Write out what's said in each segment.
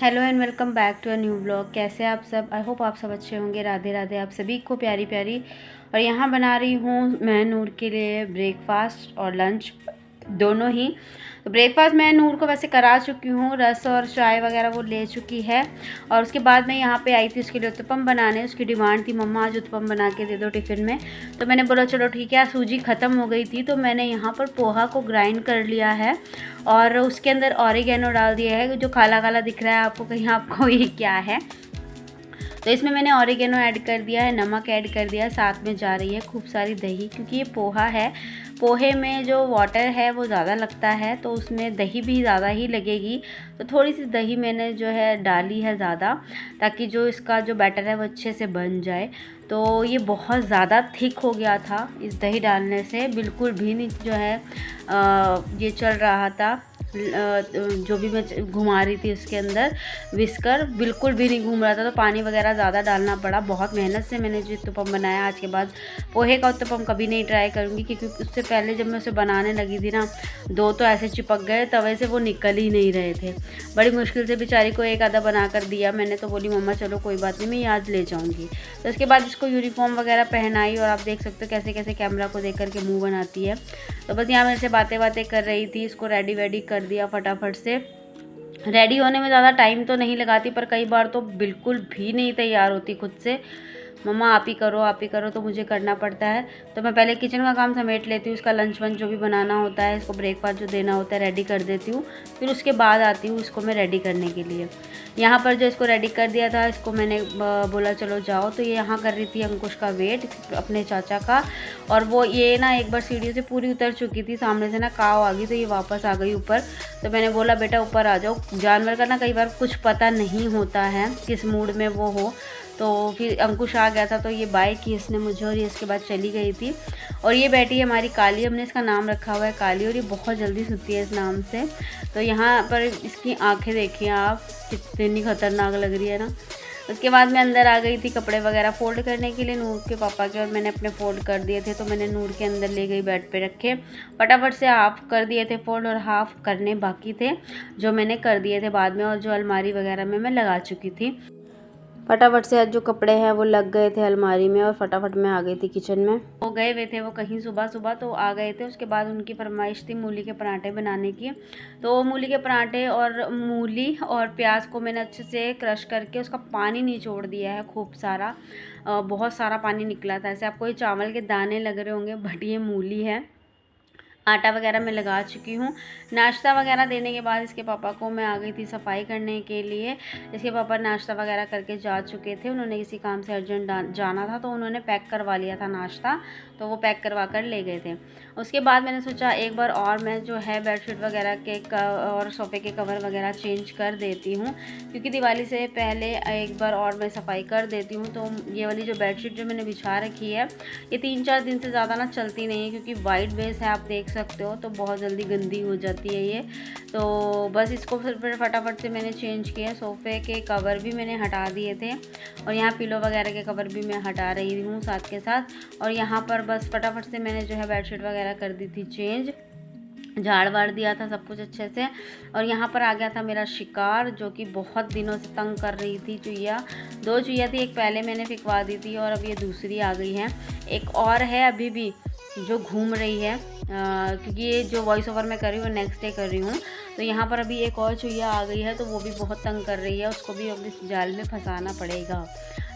Hello and welcome back to a new blog. कैसे हैं आप सब? आई होप आप सब अच्छे होंगे। राधे राधे आप सभी को प्यारी प्यारी। और यहाँ बना रही हूँ मैं नूर के लिए ब्रेकफास्ट और लंच दोनों ही। तो ब्रेकफास्ट मैं नूर को वैसे करा चुकी हूँ, रस और चाय वगैरह वो ले चुकी है। और उसके बाद मैं यहाँ पे आई थी उसके लिए उत्तपम बनाने। उसकी डिमांड थी मम्मा आज उत्तपम बना के दे दो टिफ़िन में। तो मैंने बोला चलो ठीक है। सूजी ख़त्म हो गई थी तो मैंने यहाँ पर पोहा को ग्राइंड कर लिया है और उसके अंदर ऑरिगेनो डाल दिया है। जो काला काला दिख रहा है आपको कहीं, आपको ये क्या है? तो इसमें मैंने ऑरिगेनो ऐड कर दिया है, नमक ऐड कर दिया है, साथ में जा रही है खूब सारी दही, क्योंकि ये पोहा है। पोहे में जो वाटर है वो ज़्यादा लगता है तो उसमें दही भी ज़्यादा ही लगेगी। तो थोड़ी सी दही मैंने जो है डाली है ज़्यादा, ताकि जो इसका जो बैटर है वो अच्छे से बन जाए। तो ये बहुत ज़्यादा थिक हो गया था इस दही डालने से, बिल्कुल भी नहीं जो है ये चल रहा था। जो भी मैं घुमा रही थी उसके अंदर विस्कर बिल्कुल भी नहीं घूम रहा था। तो पानी वगैरह ज़्यादा डालना पड़ा। बहुत मेहनत से मैंने जो उत्तपम बनाया। आज के बाद पोहे का उत्तपम कभी नहीं ट्राई करूँगी, क्योंकि उससे पहले जब मैं उसे बनाने लगी थी ना, दो तो ऐसे चिपक गए तवे से, वो निकल ही नहीं रहे थे। बड़ी मुश्किल से बेचारी को एक आधा बना कर दिया मैंने। तो बोली मम्मा चलो कोई बात नहीं, मैं ये आज ले जाऊँगी। तो उसके बाद इसको यूनिफॉर्म वगैरह पहनाई और आप देख सकते हो कैसे कैसे कैमरा को देख करके मुँह बनाती है। तो बस यहाँ मेरे से बातें बातें कर रही थी। इसको रेडी वेडी कर दिया फटाफट से। रेडी होने में ज़्यादा टाइम तो नहीं लगाती, पर कई बार तो बिल्कुल भी नहीं तैयार होती खुद से। मम्मा आप ही करो आप ही करो, तो मुझे करना पड़ता है। तो मैं पहले किचन का काम समेट लेती हूँ, इसका लंच वंच जो भी बनाना होता है, इसको ब्रेकफास्ट जो देना होता है रेडी कर देती हूँ। फिर उसके बाद आती हूँ इसको मैं रेडी करने के लिए। यहाँ पर जो इसको रेडी कर दिया था, इसको मैंने बोला चलो जाओ। तो ये यहाँ कर रही थी अंकुश का वेट, अपने चाचा का। और वो ये ना एक बार सीढ़ी से पूरी उतर चुकी थी, सामने से ना काव आ गई तो ये वापस आ गई ऊपर। तो मैंने बोला बेटा ऊपर आ जाओ। जानवर का ना कई बार कुछ पता नहीं होता है किस मूड में वो हो। तो फिर अंकुश आ गया था तो ये बाय की इसने मुझे, और ये इसके बाद चली गई थी। और ये बैठी है हमारी काली, हमने इसका नाम रखा हुआ है काली, और ये बहुत जल्दी सोती है इस नाम से। तो यहाँ पर इसकी आंखें देखिए आप, कितनी खतरनाक लग रही है ना। उसके बाद मैं अंदर आ गई थी कपड़े वगैरह फ़ोल्ड करने के लिए नूर के पापा के, और मैंने अपने फ़ोल्ड कर दिए थे। तो मैंने नूर के अंदर ले गई, बेड पे रखे, फटाफट से हाफ़ कर दिए थे फ़ोल्ड, और हाफ़ करने बाकी थे जो मैंने कर दिए थे बाद में। और जो अलमारी वगैरह में मैं लगा चुकी थी, फटाफट से आज जो कपड़े हैं वो लग गए थे अलमारी में, और फटाफट मैं आ गई थी किचन में। वो गए हुए थे वो कहीं सुबह सुबह, तो आ गए थे। उसके बाद उनकी फरमाइश थी मूली के पराठे बनाने की। तो मूली के पराठे और मूली और प्याज को मैंने अच्छे से क्रश करके उसका पानी निचोड़ दिया है खूब सारा। बहुत सारा पानी निकला था। ऐसे आपको ये चावल के दाने लग रहे होंगे, बट ये मूली है। आटा वगैरह मैं लगा चुकी हूँ। नाश्ता वगैरह देने के बाद इसके पापा को मैं आ गई थी सफाई करने के लिए। इसके पापा नाश्ता वगैरह करके जा चुके थे, उन्होंने किसी काम से अर्जेंट जाना था, तो उन्होंने पैक करवा लिया था नाश्ता। तो वो पैक करवा कर ले गए थे। उसके बाद मैंने सोचा एक बार और मैं जो है बेडशीट वगैरह के और सोफ़े के कवर वगैरह चेंज कर देती हूँ, क्योंकि दिवाली से पहले एक बार और मैं सफाई कर देती हूँ। तो ये वाली जो बेडशीट जो मैंने बिछा रखी है, ये 3-4 दिन से ज़्यादा ना चलती नहीं है, क्योंकि वाइट बेस है आप देख सकते हो, तो बहुत जल्दी गंदी हो जाती है ये। तो बस इसको फिर फटाफट से मैंने चेंज किया। सोफ़े के कवर भी मैंने हटा दिए थे, और यहाँ पिलो वगैरह के कवर भी मैं हटा रही हूँ साथ के साथ। और यहाँ पर बस फटाफट से मैंने जो है बेडशीट वगैरह कर दी थी चेंज, झाड़ वाड़ दिया था सब कुछ अच्छे से। और यहाँ पर आ गया था मेरा शिकार, जो कि बहुत दिनों से तंग कर रही थी चुईया। 2 चुईया थी, एक पहले मैंने फिकवा दी थी और अब ये दूसरी आ गई है। एक और है अभी भी जो घूम रही है, क्योंकि ये जो वॉइस ओवर मैं कर रही हूँ नेक्स्ट डे कर रही हूँ। तो यहाँ पर अभी एक और चुईया आ गई है, तो वो भी बहुत तंग कर रही है, उसको भी अब इस जाल में फंसाना पड़ेगा।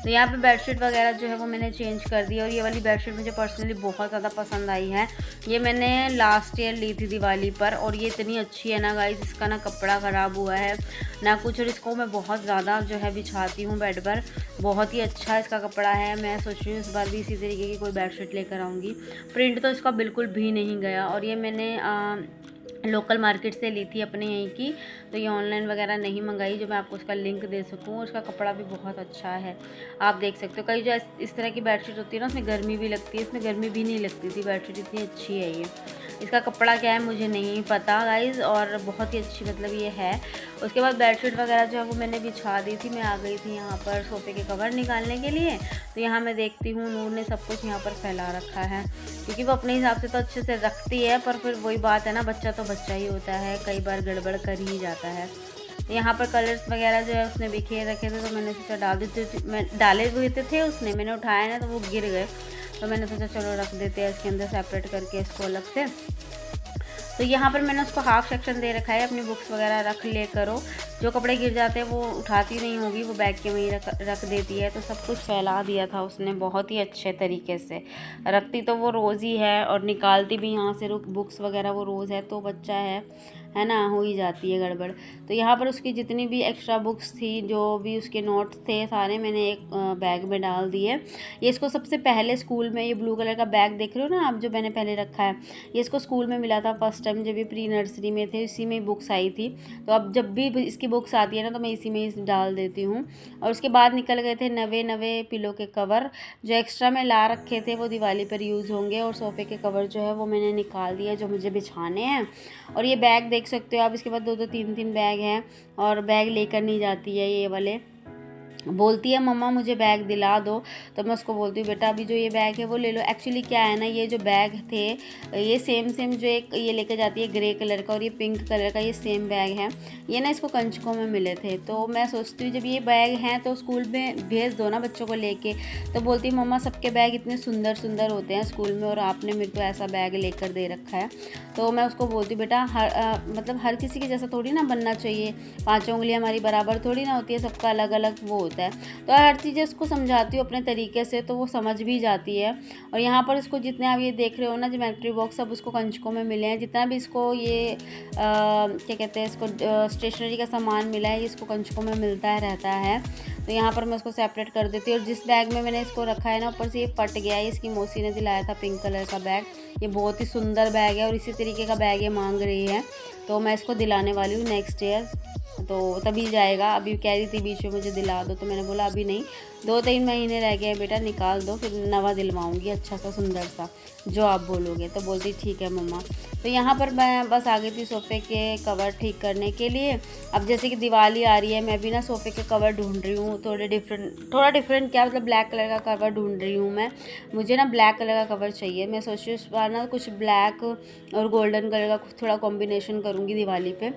तो यहाँ पे बेडशीट वगैरह जो है वो मैंने चेंज कर दी। और ये वाली बेडशीट मुझे पर्सनली बहुत ज़्यादा पसंद आई है। ये मैंने लास्ट ईयर ली थी दिवाली पर, और ये इतनी अच्छी है ना गाइस, इसका ना कपड़ा ख़राब हुआ है ना कुछ, और इसको मैं बहुत ज़्यादा जो है बिछाती हूँ बेड पर। बहुत ही अच्छा इसका कपड़ा है। मैं सोच रही हूँ इस बार भी इसी तरीके की कोई बेडशीट लेकर आऊँगी। प्रिंट तो इसका बिल्कुल भी नहीं गया। और ये मैंने लोकल मार्केट से ली थी अपने यहीं की, तो ये ऑनलाइन वगैरह नहीं मंगाई, जो मैं आपको उसका लिंक दे सकूँ। उसका कपड़ा भी बहुत अच्छा है, आप देख सकते हो। कई जो इस तरह की बेडशीट होती है ना, उसमें गर्मी भी लगती है, इसमें गर्मी भी नहीं लगती थी। बेडशीट इतनी अच्छी है ये। इसका कपड़ा क्या है मुझे नहीं पता गाइज़, और बहुत ही अच्छी मतलब ये है। उसके बाद बेडशीट वगैरह जो है वो मैंने बिछा दी थी। मैं आ गई थी यहाँ पर सोफ़े के कवर निकालने के लिए। तो यहाँ मैं देखती हूँ नूर ने सब कुछ यहाँ पर फैला रखा है, क्योंकि वो अपने हिसाब से तो अच्छे से रखती है, पर फिर वही बात है ना, बच्चा तो बच्चा ही होता है, कई बार गड़बड़ कर ही जाता है। तो यहाँ पर कलर्स वगैरह जो है उसने बिखेर रखे थे, तो मैंने सोचा डाल देती थी। मैं डाले हुए थे उसने, मैंने उठाया ना तो वो गिर गए, तो मैंने सोचा चलो रख देते हैं इसके अंदर सेपरेट करके इसको अलग से। तो यहाँ पर मैंने उसको हाफ सेक्शन दे रखा है, अपनी बुक्स वगैरह रख ले करो, जो कपड़े गिर जाते हैं वो उठाती नहीं होगी, वो बैग के में ही रख देती है। तो सब कुछ फैला दिया था उसने बहुत ही अच्छे तरीके से। रखती तो वो रोज़ ही है और निकालती भी यहाँ से बुक्स वगैरह वो रोज़ है, तो बच्चा है ना, हो ही जाती है गड़बड़। तो यहाँ पर उसकी जितनी भी एक्स्ट्रा बुक्स थी, जो भी उसके नोट्स थे, सारे मैंने एक बैग में डाल दिए। ये इसको सबसे पहले स्कूल में, ये ब्लू कलर का बैग देख रहे हो ना आप, जो मैंने पहले रखा है, ये इसको स्कूल में मिला था फर्स्ट टाइम, जब ये प्री नर्सरी में थे, इसी में बुक्स आई थी। तो अब जब भी इसकी बुक्स आती है ना, तो मैं इसी में ही डाल देती हूँ। और उसके बाद निकल गए थे नवे पिलो के कवर, जो एक्स्ट्रा में ला रखे थे वो दिवाली पर यूज़ होंगे। और सोफ़े के कवर जो है वो मैंने निकाल दिया, जो मुझे बिछाने हैं। और ये बैग देख सकते हो आप, इसके बाद 2-2 3-3 बैग हैं, और बैग लेकर नहीं जाती है ये वाले। बोलती है मम्मा मुझे बैग दिला दो, तो मैं उसको बोलती हूँ बेटा अभी जो ये बैग है वो ले लो। एक्चुअली क्या है ना, ये जो बैग थे ये सेम जो एक ये लेकर जाती है ग्रे कलर का और ये पिंक कलर का, ये सेम बैग है। ये ना इसको कंचकों में मिले थे, तो मैं सोचती हूँ जब ये बैग हैं तो स्कूल में भेज दो ना बच्चों को लेके। तो बोलती है मम्मा सबके बैग इतने सुंदर सुंदर होते हैं स्कूल में, और आपने मेरे को ऐसा बैग लेकर दे रखा है। तो मैं उसको बोलती हूँ बेटा मतलब हर किसी के जैसा थोड़ी ना बनना चाहिए, 5 उंगलियाँ हमारी बराबर थोड़ी ना होती है, सबका अलग अलग वो होता है। तो हर चीज़ें उसको समझाती हूँ अपने तरीके से, तो वो समझ भी जाती है। और यहाँ पर इसको जितने आप ये देख रहे हो ना ज्योमेट्री बॉक्स, सब उसको कंचकों में मिले हैं। जितना भी इसको ये क्या कहते हैं, इसको स्टेशनरी का सामान मिला है, ये इसको कंचकों में मिलता है रहता है। तो यहाँ पर मैं उसको सेपरेट कर देती हूँ। और जिस बैग में मैंने इसको रखा है ना, ऊपर से ये फट गया है, इसकी मौसी ने दिलाया था पिंक कलर का बैग। ये बहुत ही सुंदर बैग है और इसी तरीके का बैग ये मांग रही है, तो मैं इसको दिलाने वाली हूँ नेक्स्ट ईयर, तो तभी जाएगा। अभी कह रही थी बीच में मुझे दिला दो, तो मैंने बोला अभी नहीं, 2-3 महीने रह गए बेटा, निकाल दो फिर नवा दिलवाऊंगी अच्छा सा सुंदर सा, जो आप बोलोगे। तो बोलती ठीक है मम्मा। तो यहाँ पर मैं बस आ गई थी सोफ़े के कवर ठीक करने के लिए। अब जैसे कि दिवाली आ रही है, मैं भी ना सोफ़े के कवर ढूंढ रही हूँ, थोड़ा डिफरेंट क्या मतलब ब्लैक कलर का कवर ढूंढ रही हूँ मैं। मुझे ना ब्लैक कलर का कवर चाहिए। मैं सोच रही हूँ इस बार ना कुछ ब्लैक और गोल्डन कलर का थोड़ा कॉम्बिनेशन करूँगी दिवाली पे।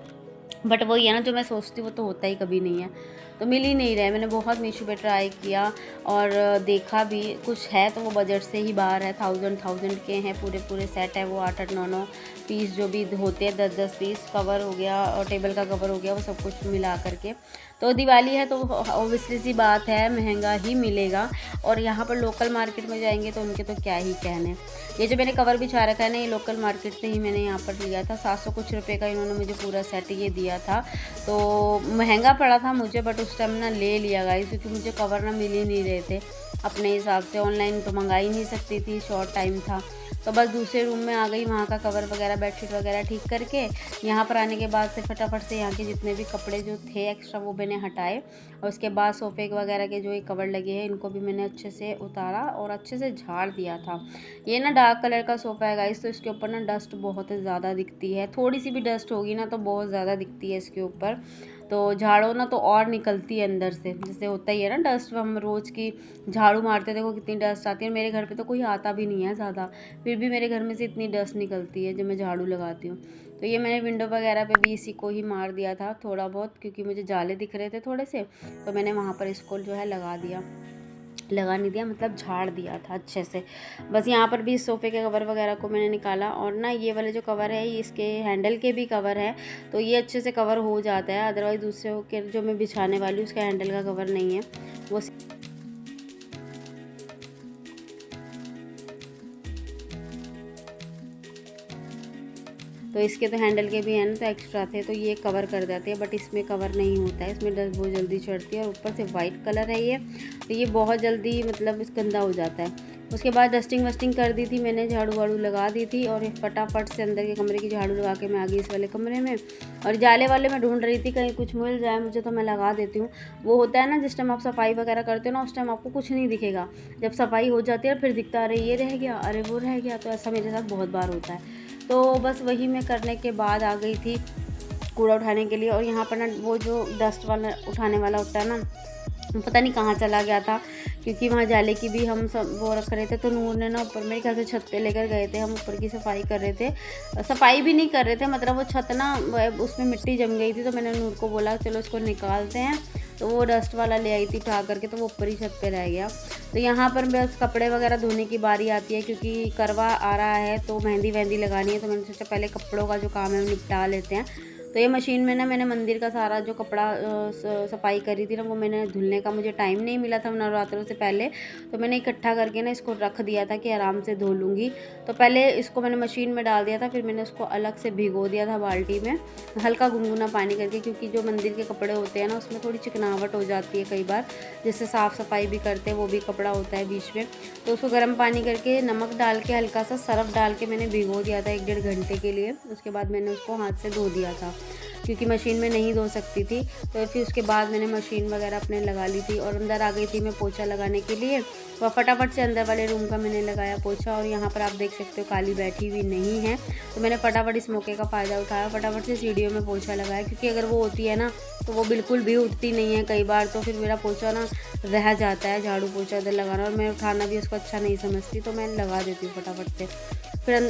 बट वही है ना, जो मैं सोचती हूँ वो तो होता ही कभी नहीं है, तो मिल ही नहीं रहा है। मैंने बहुत मीशो पे ट्राई किया और देखा भी, कुछ है तो वो बजट से ही बाहर है। 1000 के हैं, पूरे सेट है वो, 8-8 9-9 पीस जो भी होते हैं, 10-10 पीस कवर हो गया और टेबल का कवर हो गया, वो सब कुछ मिला करके। तो दिवाली है तो ऑब्वियसली सी बात है महंगा ही मिलेगा। और यहाँ पर लोकल मार्केट में जाएंगे तो उनके तो क्या ही कहने। ये जो मैंने कवर बिछा रखा है ना, ये लोकल मार्केट से ही मैंने यहाँ पर लिया था। 700 कुछ रुपये का इन्होंने मुझे पूरा सेट ये दिया था, तो महंगा पड़ा था मुझे, बट उस टाइम ना ले लिया गाइस, क्योंकि मुझे कवर ना मिल ही नहीं रहे थे अपने हिसाब से। ऑनलाइन तो मंगा ही नहीं सकती थी, शॉर्ट टाइम था। तो बस दूसरे रूम में आ गई, वहाँ का कवर वगैरह बेडशीट वगैरह ठीक करके यहाँ पर आने के बाद से फटाफट से यहाँ के जितने भी कपड़े जो थे एक्स्ट्रा वो मैंने हटाए। और उसके बाद सोफ़े वगैरह के जो ये कवर लगे हैं इनको भी मैंने अच्छे से उतारा और अच्छे से झाड़ दिया था। ये ना डार्क कलर का सोफ़ा है गाइस, तो इसके ऊपर ना डस्ट बहुत ज़्यादा दिखती है। थोड़ी सी भी डस्ट होगी ना तो बहुत ज़्यादा दिखती है इसके ऊपर। तो झाड़ो ना तो और निकलती है अंदर से, जैसे होता ही है ना डस्ट, हम रोज़ की झाड़ू मारते देखो कितनी डस्ट आती है। मेरे घर पे तो कोई आता भी नहीं है ज़्यादा, फिर भी मेरे घर में से इतनी डस्ट निकलती है जब मैं झाड़ू लगाती हूँ। तो ये मैंने विंडो वगैरह पे भी इसी को ही मार दिया था थोड़ा बहुत, क्योंकि मुझे जाले दिख रहे थे थोड़े से, तो मैंने वहाँ पर इसको जो है लगा नहीं दिया, मतलब झाड़ दिया था अच्छे से। बस यहाँ पर भी इस सोफ़े के कवर वगैरह को मैंने निकाला। और ना ये वाले जो कवर है ये इसके हैंडल के भी कवर है, तो ये अच्छे से कवर हो जाता है। अदरवाइज़ दूसरे के जो मैं बिछाने वाली हूँ उसका हैंडल का कवर नहीं है वो। तो इसके तो हैंडल के भी हैं ना, तो एक्स्ट्रा थे तो ये कवर कर देते हैं, बट इसमें कवर नहीं होता है, इसमें डस्ट बहुत जल्दी चढ़ती है। और ऊपर से वाइट कलर है ये, तो ये बहुत जल्दी मतलब गंदा हो जाता है। उसके बाद डस्टिंग वस्टिंग कर दी थी मैंने, झाड़ू वाड़ू लगा दी थी, और फटाफट से अंदर के कमरे की झाड़ू लगा के मैं आ गई इस वाले कमरे में। और जाले वाले मैं ढूंढ रही थी कहीं कुछ मिल जाए मुझे, तो मैं लगा देती हूँ। वो होता है ना जिस टाइम आप सफाई वगैरह करते हो ना, उस टाइम आपको कुछ नहीं दिखेगा, जब सफाई हो जाती है फिर दिखता अरे ये रह गया, अरे वो रह गया। तो ऐसा मेरे साथ बहुत बार होता है। तो बस वही मैं करने के बाद आ गई थी कूड़ा उठाने के लिए। और यहाँ पर ना वो जो डस्ट वाला उठाने वाला होता है ना, पता नहीं कहाँ चला गया था, क्योंकि वहाँ जाले की भी हम सब वो रख रहे थे। तो नूर ने ना ऊपर मेरे ख्याल से छत पे लेकर गए थे, हम ऊपर की सफाई कर रहे थे, सफाई भी नहीं कर रहे थे, मतलब वो छत ना उसमें मिट्टी जम गई थी। तो मैंने नूर को बोला चलो इसको निकालते हैं, तो वो डस्ट वाला ले आई थी उठा करके, तो वो ऊपर ही छत पे रह गया। तो यहाँ पर बस कपड़े वगैरह धोने की बारी आती है, क्योंकि करवा आ रहा है तो मेहंदी वहंदी लगानी है। तो मैंने सोचा पहले कपड़ों का जो काम है वो निपटा लेते हैं। तो ये मशीन में ना मैंने मंदिर का सारा जो कपड़ा सफाई करी थी ना, वो मैंने धुलने का मुझे टाइम नहीं मिला था नवरात्रों से पहले, तो मैंने इकट्ठा करके ना इसको रख दिया था कि आराम से धो लूँगी। तो पहले इसको मैंने मशीन में डाल दिया था, फिर मैंने उसको अलग से भिगो दिया था बाल्टी में हल्का गुनगुना पानी करके, क्योंकि जो मंदिर के कपड़े होते हैं ना उसमें थोड़ी चिकनावट हो जाती है कई बार, जिससे साफ़ सफाई भी करते हैं वो भी कपड़ा होता है बीच में। तो उसको गर्म पानी करके नमक डाल के हल्का सा सर्फ डाल के मैंने भिगो दिया था 1-1.5 घंटे के लिए। उसके बाद मैंने उसको हाथ से धो दिया था, क्योंकि मशीन में नहीं धो सकती थी। तो फिर उसके बाद मैंने मशीन वगैरह अपने लगा ली थी और अंदर आ गई थी मैं पोछा लगाने के लिए। तो फटाफट से अंदर वाले रूम का मैंने लगाया पोछा, और यहाँ पर आप देख सकते हो काली बैठी हुई नहीं है। तो मैंने फटाफट इस मौके का फ़ायदा उठाया, फटाफट से सीढ़ियों में पोछा लगाया, क्योंकि अगर वो होती है ना तो वो बिल्कुल भी उठती नहीं है कई बार, तो फिर मेरा पोछा ना रह जाता है, झाड़ू पोछा इधर लगाना, और मैं उठाना भी उसको अच्छा नहीं समझती, तो मैं लगा देती हूँ फटाफट से।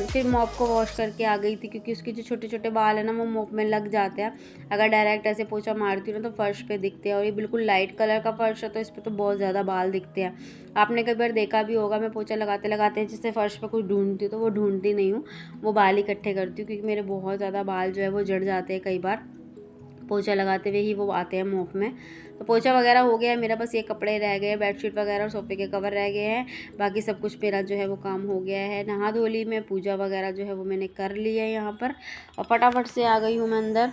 फिर मॉप को वॉश करके आ गई थी, क्योंकि उसके जो छोटे छोटे बाल है ना वो मॉप में लग जाते हैं। अगर डायरेक्ट ऐसे पोछा मारती हूँ ना तो फर्श पे दिखते हैं, और ये बिल्कुल लाइट कलर का फर्श है तो इस पर तो बहुत ज़्यादा बाल दिखते हैं। आपने कई बार देखा भी होगा, मैं पोछा लगाते लगाते जैसे फर्श पे कुछ ढूंढती हूँ तो वो ढूंढती नहीं हूँ, वो बाल इकट्ठे करती हूँ, क्योंकि मेरे बहुत ज़्यादा बाल जो है वो जड़ जाते हैं कई बार, पोछा लगाते हुए ही वो आते हैं मुँह में। तो पोछा वगैरह हो गया है मेरा, बस ये कपड़े रह गए, बेडशीट वगैरह और सोफ़े के कवर रह गए हैं, बाकी सब कुछ मेरा जो है वो काम हो गया है। नहा धो ली मैं, पूजा वगैरह जो है वो मैंने कर ली है यहाँ पर, और फटाफट से आ गई हूँ मैं अंदर।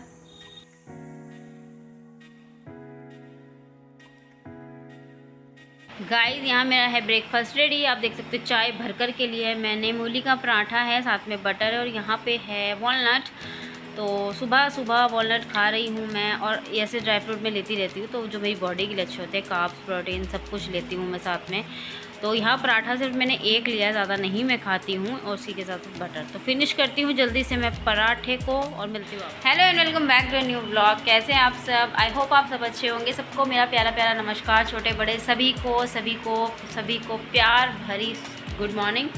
गाइस यहाँ मेरा है ब्रेकफास्ट रेडी, आप देख सकते हो चाय भर कर के लिए मैंने मूली का पराठा है, साथ में बटर है, और यहाँ पे है वॉलनट। तो सुबह सुबह वॉलनट खा रही हूँ मैं, और ऐसे ड्राई फ्रूट में लेती रहती हूँ, तो जो मेरी बॉडी के लिए अच्छे होते हैं, कार्ब्स प्रोटीन सब कुछ लेती हूँ मैं साथ में। तो यहाँ पराठा सिर्फ मैंने एक लिया, ज़्यादा नहीं मैं खाती हूँ, और उसी के साथ बटर। तो फिनिश करती हूँ जल्दी से मैं पराठे को, और मिलती हूँ। Hello and welcome back to new blog. कैसे हैं आप सब? आई होप आप सब अच्छे होंगे। सबको मेरा प्यारा प्यारा नमस्कार, छोटे बड़े सभी को प्यार भरी गुड मॉर्निंग।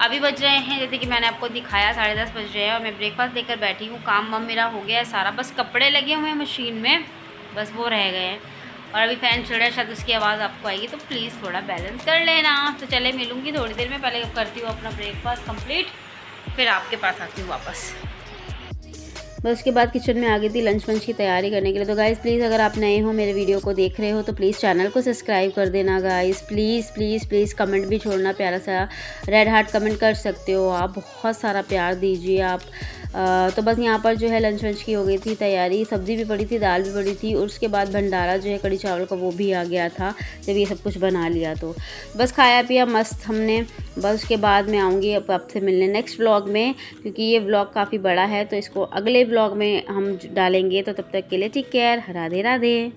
अभी बज रहे हैं जैसे कि मैंने आपको दिखाया 10:30 बज रहे हैं, और मैं ब्रेकफास्ट लेकर बैठी हूँ। काम वाम मेरा हो गया है सारा, बस कपड़े लगे हुए हैं मशीन में, बस वो रह गए हैं। और अभी फ़ैन चल रहा है, शायद उसकी आवाज़ आपको आएगी, तो प्लीज़ थोड़ा बैलेंस कर लेना। तो चले मिलूँगी थोड़ी देर में, पहले करती हूँ अपना ब्रेकफास्ट कंप्लीट, फिर आपके पास आती हूँ वापस। बस उसके बाद किचन में आ गई थी लंच वंच की तैयारी करने के लिए। तो गाइज़ प्लीज़ अगर आप नए हो, मेरे वीडियो को देख रहे हो, तो प्लीज़ चैनल को सब्सक्राइब कर देना guys. Please please please comment भी छोड़ना, प्यारा सा रेड हार्ट कमेंट कर सकते हो आप, बहुत सारा प्यार दीजिए आप। तो बस यहाँ पर जो है लंच वंच की हो गई थी तैयारी, सब्ज़ी भी पड़ी थी, दाल भी पड़ी थी, और उसके बाद भंडारा जो है कड़ी चावल का वो भी आ गया था जब ये सब कुछ बना लिया। तो बस खाया पिया मस्त हमने। बस उसके बाद मैं आऊँगी अब आपसे मिलने नेक्स्ट व्लॉग में, क्योंकि ये व्लॉग काफ़ी बड़ा है, तो इसको अगले व्लॉग में हम डालेंगे। तो तब तक के लिए टेक केयर, राधे राधे।